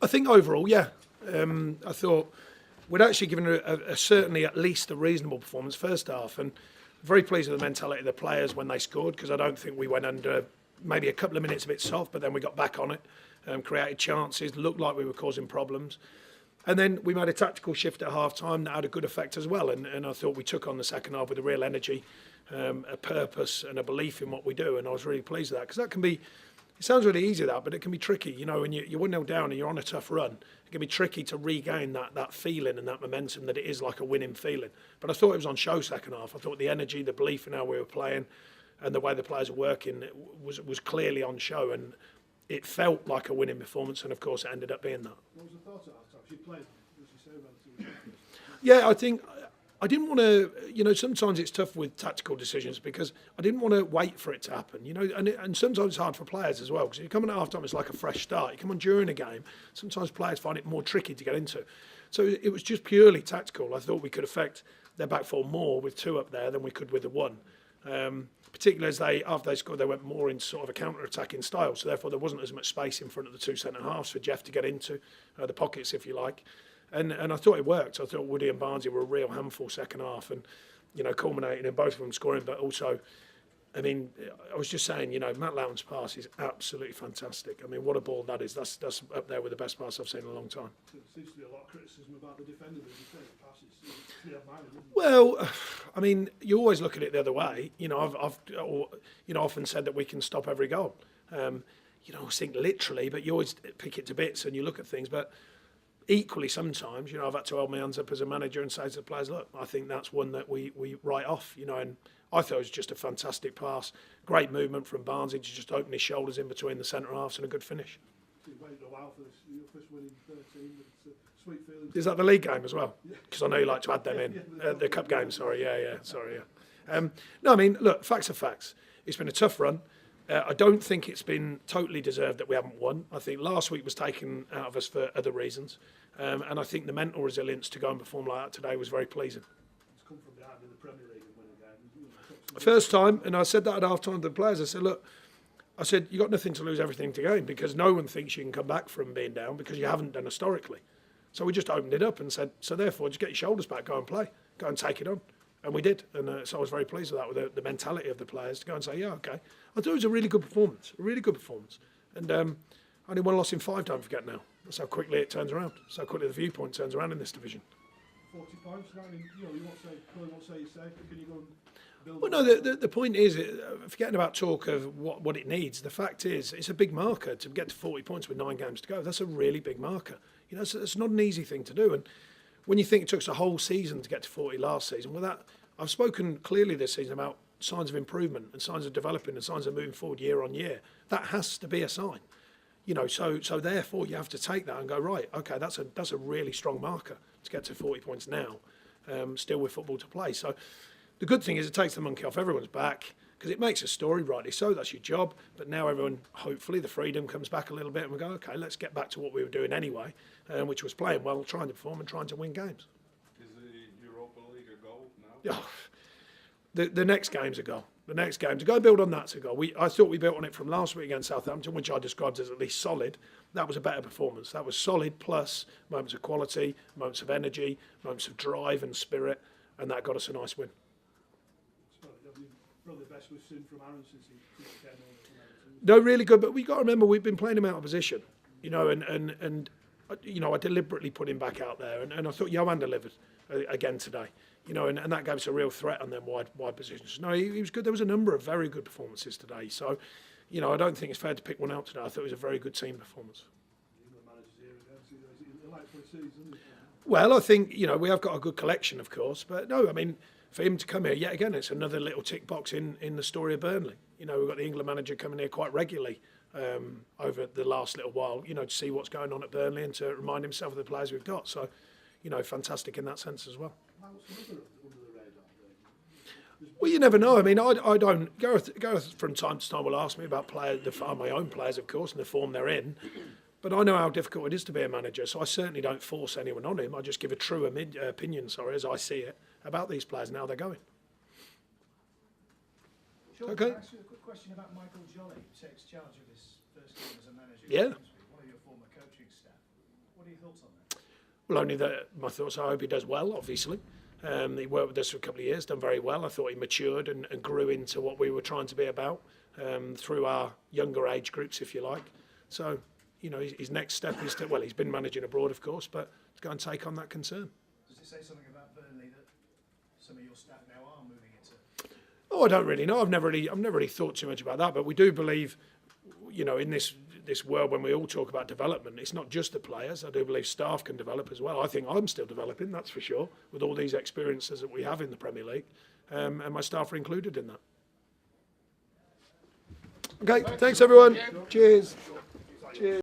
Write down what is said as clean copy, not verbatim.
I think overall, yeah. I thought we'd actually given a certainly at least a reasonable performance first half, and very pleased with the mentality of the players when they scored, because I don't think we went under maybe a couple of minutes a bit soft, but then we got back on it, created chances, looked like we were causing problems. And then we made a tactical shift at half-time that had a good effect as well. And I thought we took on the second half with a real energy, a purpose and a belief in what we do. And I was really pleased with that, because that can be, it sounds really easy that, but it can be tricky. You know, when you're 1-0 down and you're on a tough run, it can be tricky to regain that feeling and that momentum that it is like a winning feeling. But I thought it was on show second half. I thought the energy, the belief in how we were playing and the way the players were working was clearly on show. And it felt like a winning performance, and of course it ended up being that. What was the thought at half time? You played, as you say, relatively. Yeah, I think I didn't want to. You know, sometimes it's tough with tactical decisions because I didn't want to wait for it to happen. You know, and sometimes it's hard for players as well, because if you come in at half time, it's like a fresh start. You come on during a game, sometimes players find it more tricky to get into. So it was just purely tactical. I thought we could affect their back four more with two up there than we could with the one. Particularly as after they scored, they went more in sort of a counter-attacking style, so therefore there wasn't as much space in front of the two centre-halves for Jeff to get into, the pockets, if you like. And I thought it worked. I thought Woody and Barnsley were a real handful second half, and, you know, culminating in both of them scoring, but also, I mean, I was just saying, you know, Matt Loughton's pass is absolutely fantastic. I mean, what a ball that is. That's up there with the best pass I've seen in a long time. There seems to be a lot of criticism about the defender, but you say the pass is well, I mean, you always look at it the other way. You know, I've often said that we can stop every goal. You know, I think literally, but you always pick it to bits and you look at things. But equally, sometimes, you know, I've had to hold my hands up as a manager and say to the players, look, I think that's one that we write off. You know, and I thought it was just a fantastic pass, great movement from Barnsley to just open his shoulders in between the centre halves and a good finish. You've waited a while for this. Your first win in 13, but it's a sweet feeling. Is that the league game as well? Because I know you like to add them in. The cup game, sorry. Yeah. No, I mean, look, facts are facts. It's been a tough run. I don't think it's been totally deserved that we haven't won. I think last week was taken out of us for other reasons. And I think the mental resilience to go and perform like that today was very pleasing. It's come from behind in the Premier League and win a game. First time, and I said that at half-time to the players, I said, look, you've got nothing to lose, everything to gain, because no one thinks you can come back from being down because you haven't done historically. So we just opened it up and said, so therefore, just get your shoulders back, go and play, go and take it on. And we did. And so I was very pleased with that, with the mentality of the players to go and say, yeah, okay. I thought it was a really good performance, And only one loss in 5, don't forget now. That's how quickly it turns around. That's how quickly the viewpoint turns around in this division. 40 points, I mean, you know, you won't say you're safe, but can you go and build? Well, no, the point is, forgetting about talk of what it needs, the fact is, it's a big marker to get to 40 points with 9 games to go. That's a really big marker. You know, it's not an easy thing to do. And when you think it took us a whole season to get to 40 last season, well, that I've spoken clearly this season about signs of improvement and signs of developing and signs of moving forward year on year. That has to be a sign. You know, so therefore you have to take that and go, right, okay, that's a really strong marker to get to 40 points now, still with football to play. So the good thing is it takes the monkey off everyone's back, because it makes a story, rightly so, that's your job. But now everyone, hopefully, the freedom comes back a little bit and we go, okay, let's get back to what we were doing anyway, which was playing well, trying to perform and trying to win games. Is the Europa League a goal now? Yeah. The next game's a goal. The next game, to go build on that's a goal. I thought we built on it from last week against Southampton, which I described as at least solid. That was a better performance. That was solid plus moments of quality, moments of energy, moments of drive and spirit, and that got us a nice win. Probably the best we've seen from Aaron since he came on. No, really good, but we've got to remember we've been playing him out of position, you know, and you know, I deliberately put him back out there, and I thought Johan delivered again today. You know, and that gave us a real threat on them wide positions. No, he was good. There was a number of very good performances today. So, you know, I don't think it's fair to pick one out today. I thought it was a very good team performance. Well, I think, you know, we have got a good collection, of course. But no, I mean, for him to come here, yet again, it's another little tick box in the story of Burnley. You know, we've got the England manager coming here quite regularly over the last little while, you know, to see what's going on at Burnley and to remind himself of the players we've got. So, you know, fantastic in that sense as well. Well, you never know. I mean, I don't. Gareth from time to time will ask me about my own players, of course, and the form they're in. But I know how difficult it is to be a manager, so I certainly don't force anyone on him. I just give a true opinion, as I see it, about these players and how they're going. Sure, okay. Can I ask you a quick question about Michael Jolly, who takes charge of his first game as a manager? Yeah. One of your former coaching staff. What are your thoughts on that? Well, only that my thoughts are I hope he does well, obviously. He worked with us for a couple of years, done very well. I thought he matured and grew into what we were trying to be about through our younger age groups, if you like. So, you know, his next step is to, well, he's been managing abroad, of course, but to go and take on that concern. Does it say something about Burnley that some of your staff now are moving into? Oh, I don't really know. I've never really thought too much about that, but we do believe, you know, in this world when we all talk about development, it's not just the players. I do believe staff can develop as well. I think I'm still developing, that's for sure, with all these experiences that we have in the Premier League, and my staff are included in that. Okay, thanks everyone. Cheers. Cheers.